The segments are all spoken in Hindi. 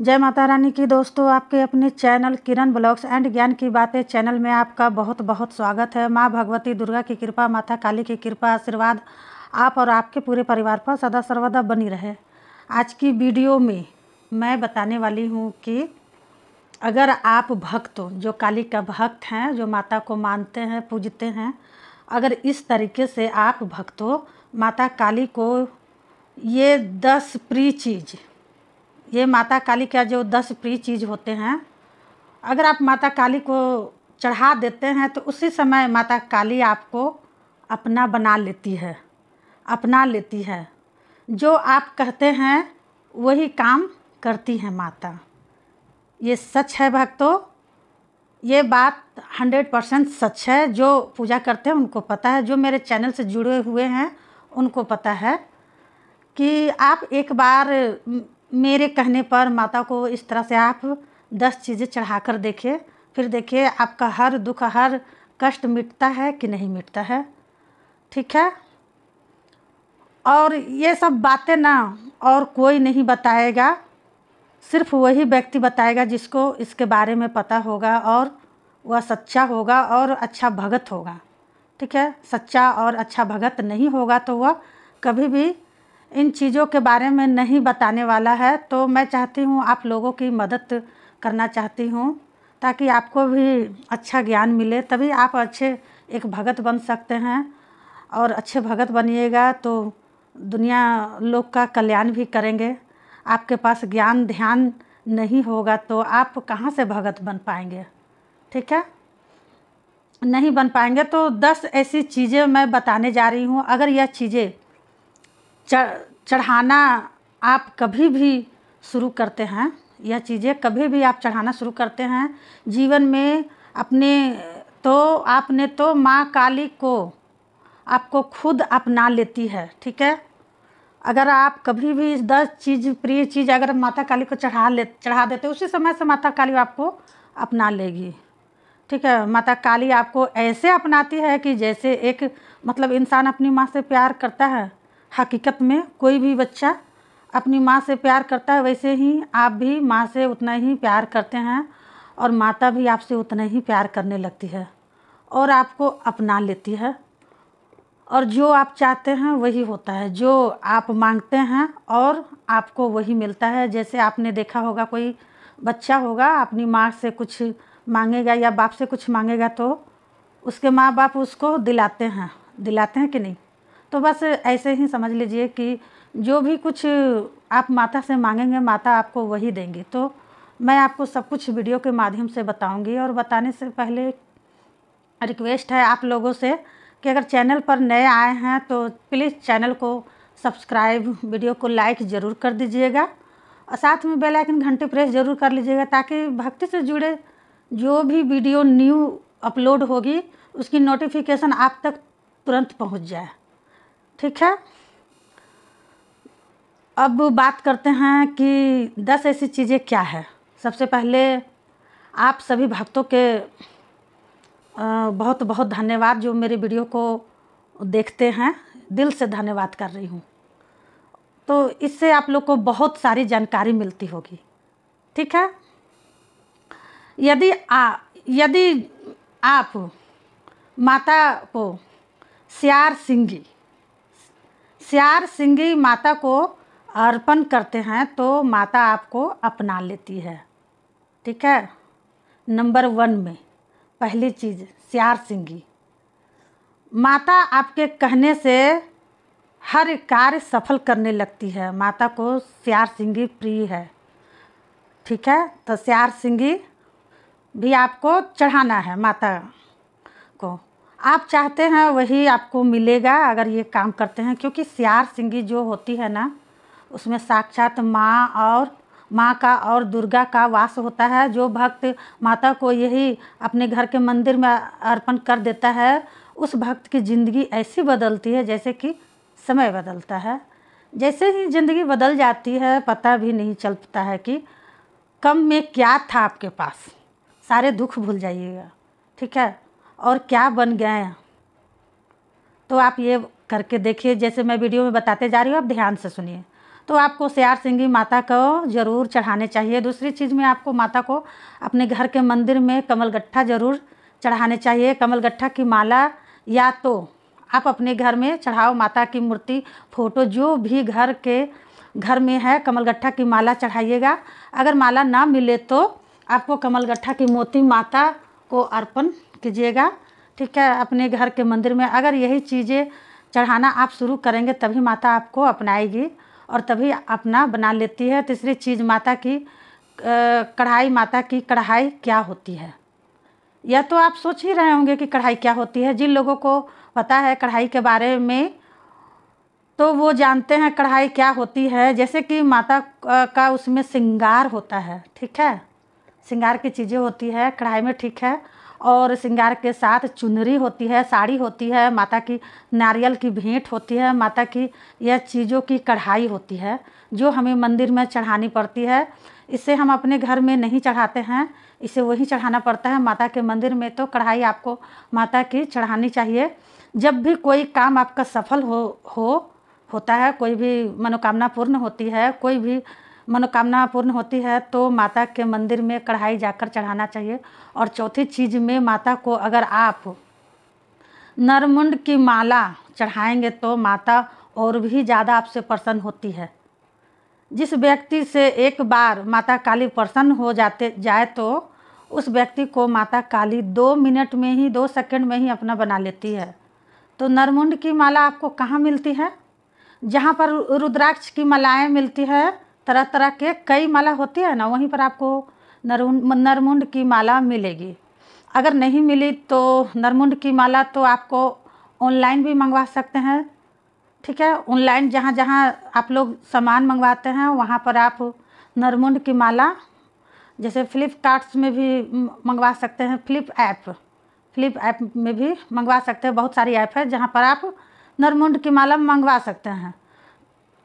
जय माता रानी की दोस्तों, आपके अपने चैनल किरण ब्लॉग्स एंड ज्ञान की बातें चैनल में आपका बहुत बहुत स्वागत है। माँ भगवती दुर्गा की कृपा, माता काली की कृपा, आशीर्वाद आप और आपके पूरे परिवार पर सदा सर्वदा बनी रहे। आज की वीडियो में मैं बताने वाली हूँ कि अगर आप भक्त हो, जो काली का भक्त हैं, जो माता को मानते हैं, पूजते हैं, अगर इस तरीके से आप भक्त हो, माता काली को ये 10 प्रिय चीज़, ये माता काली का जो 10 प्रिय चीज़ होते हैं, अगर आप माता काली को चढ़ा देते हैं तो उसी समय माता काली आपको अपना बना लेती है, अपना लेती है। जो आप कहते हैं वही काम करती हैं माता। ये सच है भक्तों, ये बात 100% सच है। जो पूजा करते हैं उनको पता है, जो मेरे चैनल से जुड़े हुए हैं उनको पता है कि आप एक बार मेरे कहने पर माता को इस तरह से आप 10 चीज़ें चढ़ा कर देखिए, फिर देखिए आपका हर दुख, हर कष्ट मिटता है कि नहीं मिटता है। ठीक है। और ये सब बातें ना और कोई नहीं बताएगा, सिर्फ वही व्यक्ति बताएगा जिसको इसके बारे में पता होगा और वह सच्चा होगा और अच्छा भगत होगा। ठीक है। सच्चा और अच्छा भगत नहीं होगा तो वह कभी भी इन चीज़ों के बारे में नहीं बताने वाला है। तो मैं चाहती हूँ, आप लोगों की मदद करना चाहती हूँ ताकि आपको भी अच्छा ज्ञान मिले, तभी आप अच्छे एक भगत बन सकते हैं। और अच्छे भगत बनिएगा तो दुनिया लोग का कल्याण भी करेंगे। आपके पास ज्ञान ध्यान नहीं होगा तो आप कहाँ से भगत बन पाएंगे। ठीक है, नहीं बन पाएंगे। तो 10 ऐसी चीज़ें मैं बताने जा रही हूँ। अगर यह चीज़ें चढ़ाना आप कभी भी शुरू करते हैं, यह चीज़ें कभी भी आप चढ़ाना शुरू करते हैं जीवन में अपने, तो आपने तो माँ काली को आपको खुद अपना लेती है। ठीक है। अगर आप कभी भी 10 चीज़ प्रिय चीज़ अगर माता काली को चढ़ा देते, उसी समय से माता काली आपको अपना लेगी। ठीक है। माता काली आपको ऐसे अपनाती है कि जैसे एक मतलब इंसान अपनी माँ से प्यार करता है, हकीकत में कोई भी बच्चा अपनी माँ से प्यार करता है, वैसे ही आप भी माँ से उतना ही प्यार करते हैं और माता भी आपसे उतना ही प्यार करने लगती है और आपको अपना लेती है। और जो आप चाहते हैं वही होता है, जो आप मांगते हैं और आपको वही मिलता है। जैसे आपने देखा होगा, कोई बच्चा होगा अपनी माँ से कुछ मांगेगा या बाप से कुछ मांगेगा तो उसके माँ बाप उसको दिलाते हैं कि नहीं। तो बस ऐसे ही समझ लीजिए कि जो भी कुछ आप माता से मांगेंगे माता आपको वही देंगी। तो मैं आपको सब कुछ वीडियो के माध्यम से बताऊंगी। और बताने से पहले रिक्वेस्ट है आप लोगों से कि अगर चैनल पर नए आए हैं तो प्लीज़ चैनल को सब्सक्राइब, वीडियो को लाइक ज़रूर कर दीजिएगा और साथ में बेल आइकन घंटी प्रेस ज़रूर कर लीजिएगा ताकि भक्ति से जुड़े जो भी वीडियो न्यू अपलोड होगी उसकी नोटिफिकेशन आप तक तुरंत पहुंच जाए। ठीक है। अब बात करते हैं कि 10 ऐसी चीज़ें क्या है। सबसे पहले आप सभी भक्तों के बहुत बहुत धन्यवाद जो मेरे वीडियो को देखते हैं, दिल से धन्यवाद कर रही हूँ। तो इससे आप लोग को बहुत सारी जानकारी मिलती होगी। ठीक है। यदि आप माता को स्यार सिंगी माता को अर्पण करते हैं तो माता आपको अपना लेती है। ठीक है। नंबर 1 में पहली चीज़ स्यार सिंगी, माता आपके कहने से हर कार्य सफल करने लगती है। माता को स्यार सिंगी प्रिय है। ठीक है। तो स्यार सिंगी भी आपको चढ़ाना है माता को। आप चाहते हैं वही आपको मिलेगा अगर ये काम करते हैं, क्योंकि स्यार सिंगी जो होती है ना, उसमें साक्षात माँ का और दुर्गा का वास होता है। जो भक्त माता को यही अपने घर के मंदिर में अर्पण कर देता है, उस भक्त की ज़िंदगी ऐसी बदलती है जैसे कि समय बदलता है। जैसे ही ज़िंदगी बदल जाती है पता भी नहीं चलता है कि कम में क्या था आपके पास, सारे दुख भूल जाइएगा। ठीक है। और क्या बन गए। तो आप ये करके देखिए, जैसे मैं वीडियो में बताते जा रही हूँ, आप ध्यान से सुनिए। तो आपको स्यार सिंगी माता को ज़रूर चढ़ाने चाहिए। दूसरी चीज़ में आपको माता को अपने घर के मंदिर में कमलगट्ठा ज़रूर चढ़ाने चाहिए। कमलगट्ठा की माला या तो आप अपने घर में चढ़ाओ, माता की मूर्ति, फोटो जो भी घर में है कमलगट्ठा की माला चढ़ाइएगा। अगर माला ना मिले तो आपको कमलगट्ठा की मोती माता को अर्पण कीजिएगा, ठीक है, अपने घर के मंदिर में। अगर यही चीज़ें चढ़ाना आप शुरू करेंगे तभी माता आपको अपनाएगी और तभी अपना बना लेती है। तीसरी चीज़ माता की कढ़ाई। माता की कढ़ाई क्या होती है, यह तो आप सोच ही रहे होंगे कि कढ़ाई क्या होती है। जिन लोगों को पता है कढ़ाई के बारे में तो वो जानते हैं कढ़ाई क्या होती है। जैसे कि माता का उसमें श्रृंगार होता है, ठीक है, श्रृंगार की चीज़ें होती है कढ़ाई में, ठीक है, और श्रृंगार के साथ चुनरी होती है, साड़ी होती है, माता की नारियल की भेंट होती है, माता की यह चीज़ों की कढ़ाई होती है जो हमें मंदिर में चढ़ानी पड़ती है। इसे हम अपने घर में नहीं चढ़ाते हैं, इसे वहीं चढ़ाना पड़ता है माता के मंदिर में। तो कढ़ाई आपको माता की चढ़ानी चाहिए। जब भी कोई काम आपका सफल होता है, कोई भी मनोकामना पूर्ण होती है, कोई भी मनोकामना पूर्ण होती है तो माता के मंदिर में कढ़ाई जाकर चढ़ाना चाहिए। और चौथी चीज़ में माता को अगर आप नरमुंड की माला चढ़ाएंगे तो माता और भी ज़्यादा आपसे प्रसन्न होती है। जिस व्यक्ति से एक बार माता काली प्रसन्न हो जाए तो उस व्यक्ति को माता काली 2 मिनट में ही, 2 सेकंड में ही अपना बना लेती है। तो नरमुंड की माला आपको कहाँ मिलती है? जहाँ पर रुद्राक्ष की मालाएं मिलती है, तरह तरह के कई माला होती है ना, वहीं पर आपको नरमुंड की माला मिलेगी। अगर नहीं मिली तो नरमुंड की माला तो आपको ऑनलाइन भी मंगवा सकते हैं, ठीक है। ऑनलाइन जहाँ जहाँ आप लोग सामान मंगवाते हैं वहाँ पर आप नरमुंड की माला, जैसे फ्लिपकार्ट में भी मंगवा सकते हैं, फ्लिप ऐप में भी मंगवा सकते हैं। बहुत सारी ऐप है जहाँ पर आप नरमुंड की माला मंगवा सकते हैं।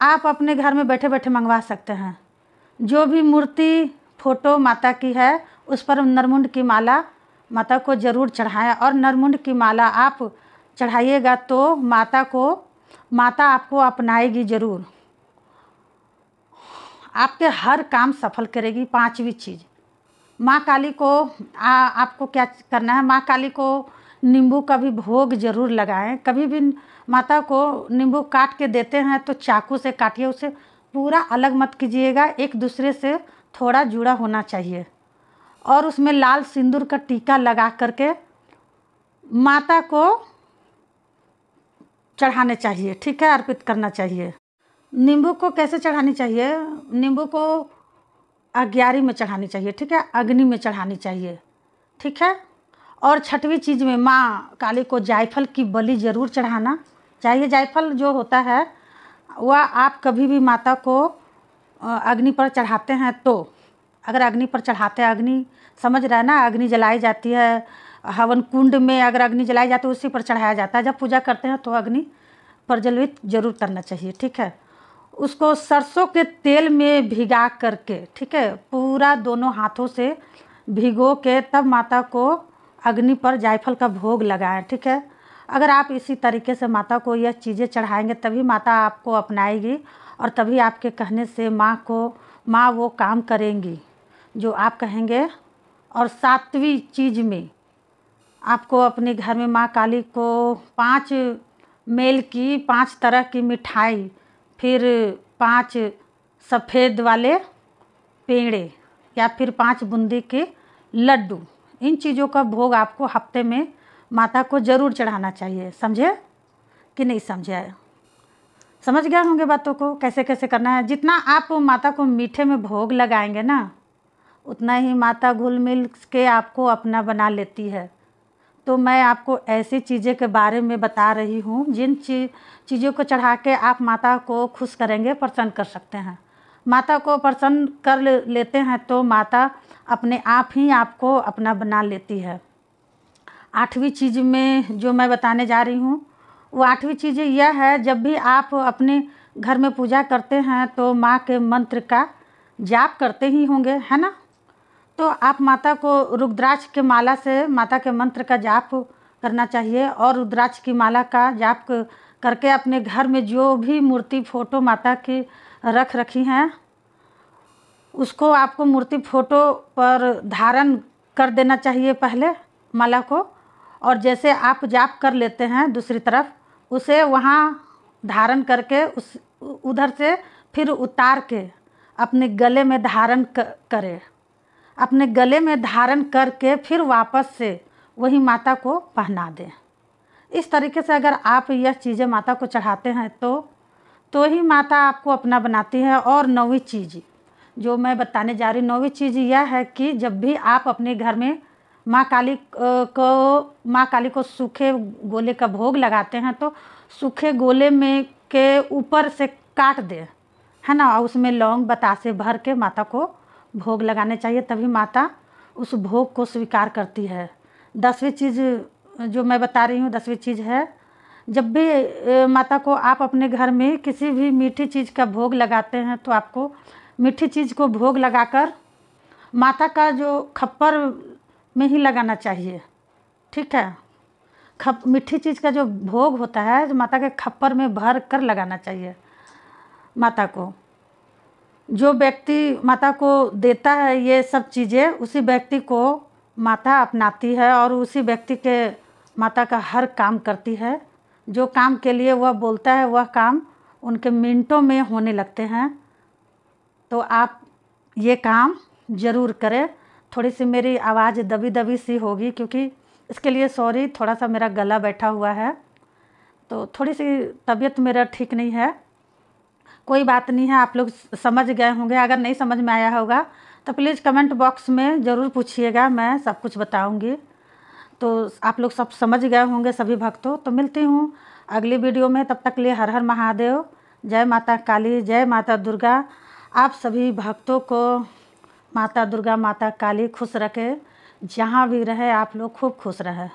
आप अपने घर में बैठे बैठे मंगवा सकते हैं। जो भी मूर्ति फोटो माता की है उस पर नरमुंड की माला माता को ज़रूर चढ़ाएं। और नरमुंड की माला आप चढ़ाइएगा तो माता आपको अपनाएगी ज़रूर, आपके हर काम सफल करेगी। पांचवी चीज़, माँ काली को आपको क्या करना है, माँ काली को नींबू का भी भोग ज़रूर लगाएं। कभी भी माता को नींबू काट के देते हैं तो चाकू से काटिए, उसे पूरा अलग मत कीजिएगा, एक दूसरे से थोड़ा जुड़ा होना चाहिए। और उसमें लाल सिंदूर का टीका लगा करके माता को चढ़ाने चाहिए, ठीक है, अर्पित करना चाहिए। नींबू को कैसे चढ़ानी चाहिए? नींबू को अग्यारी में चढ़ानी चाहिए, ठीक है, अग्नि में चढ़ानी चाहिए, ठीक है। और छठवीं चीज़ में माँ काली को जायफल की बलि ज़रूर चढ़ाना चाहिए। जायफल जो होता है वह आप कभी भी माता को अग्नि पर चढ़ाते हैं तो, अगर अग्नि पर चढ़ाते हैं, अग्नि समझ रहा है ना, अग्नि जलाई जाती है हवन कुंड में, अगर अग्नि जलाई जाती है उसी पर चढ़ाया जाता है। जब पूजा करते हैं तो अग्नि प्रज्वलित जरूर करना चाहिए, ठीक है। उसको सरसों के तेल में भिगा करके, ठीक है, पूरा दोनों हाथों से भिगो के तब माता को अग्नि पर जायफल का भोग लगाएं, ठीक है। अगर आप इसी तरीके से माता को यह चीज़ें चढ़ाएंगे तभी माता आपको अपनाएगी और तभी आपके कहने से माँ वो काम करेंगी जो आप कहेंगे। और सातवीं चीज़ में आपको अपने घर में माँ काली को 5 मेल की 5 तरह की मिठाई, फिर 5 सफ़ेद वाले पेड़े या फिर 5 बूंदी के लड्डू, इन चीज़ों का भोग आपको हफ्ते में माता को ज़रूर चढ़ाना चाहिए। समझे कि नहीं समझे? समझ गए होंगे बातों को, कैसे कैसे करना है। जितना आप माता को मीठे में भोग लगाएंगे ना, उतना ही माता घुल मिल के आपको अपना बना लेती है। तो मैं आपको ऐसी चीज़ें के बारे में बता रही हूँ जिन चीज़ों को चढ़ा के आप माता को खुश करेंगे, प्रसन्न कर सकते हैं। माता को प्रसन्न कर लेते हैं तो माता अपने आप ही आपको अपना बना लेती है। 8वीं चीज़ में जो मैं बताने जा रही हूँ वो 8वीं चीज़ यह है, जब भी आप अपने घर में पूजा करते हैं तो माँ के मंत्र का जाप करते ही होंगे, है ना। तो आप माता को रुद्राक्ष के माला से माता के मंत्र का जाप करना चाहिए और रुद्राक्ष की माला का जाप करके अपने घर में जो भी मूर्ति फोटो माता की रख रखी हैं उसको आपको मूर्ति फोटो पर धारण कर देना चाहिए पहले माला को। और जैसे आप जाप कर लेते हैं दूसरी तरफ, उसे वहाँ धारण करके उस उधर से फिर उतार के अपने गले में धारण करें। अपने गले में धारण करके फिर वापस से वही माता को पहना दें। इस तरीके से अगर आप यह चीज़ें माता को चढ़ाते हैं तो ही माता आपको अपना बनाती है। और 9वीं चीज़ जो मैं बताने जा रही, 9वीं चीज़ यह है कि जब भी आप अपने घर में माँ काली को सूखे गोले का भोग लगाते हैं तो सूखे गोले में के ऊपर से काट दें, है ना। उसमें लौंग बतासे भर के माता को भोग लगाने चाहिए, तभी माता उस भोग को स्वीकार करती है। 10वीं चीज़ जो मैं बता रही हूँ, 10वीं चीज़ है, जब भी माता को आप अपने घर में किसी भी मीठी चीज़ का भोग लगाते हैं तो आपको मीठी चीज़ को भोग लगाकर माता का जो खप्पर में ही लगाना चाहिए, ठीक है। मीठी चीज़ का जो भोग होता है जो माता के खप्पर में भर कर लगाना चाहिए माता को। जो व्यक्ति माता को देता है ये सब चीज़ें, उसी व्यक्ति को माता अपनाती है और उसी व्यक्ति के माता का हर काम करती है। जो काम के लिए वह बोलता है वह काम उनके मिनटों में होने लगते हैं। तो आप ये काम ज़रूर करें। थोड़ी सी मेरी आवाज़ दबी दबी सी होगी क्योंकि इसके लिए सॉरी, थोड़ा सा मेरा गला बैठा हुआ है तो थोड़ी सी तबीयत मेरा ठीक नहीं है। कोई बात नहीं है, आप लोग समझ गए होंगे। अगर नहीं समझ में आया होगा तो प्लीज़ कमेंट बॉक्स में ज़रूर पूछिएगा, मैं सब कुछ बताऊंगी। तो आप लोग सब समझ गए होंगे सभी भक्तों। तो मिलती हूँ अगली वीडियो में, तब तक के लिए हर हर महादेव, जय माता काली, जय माता दुर्गा। आप सभी भक्तों को माता दुर्गा माता काली खुश रखे, जहाँ भी रहे आप लोग खूब खुश रहे।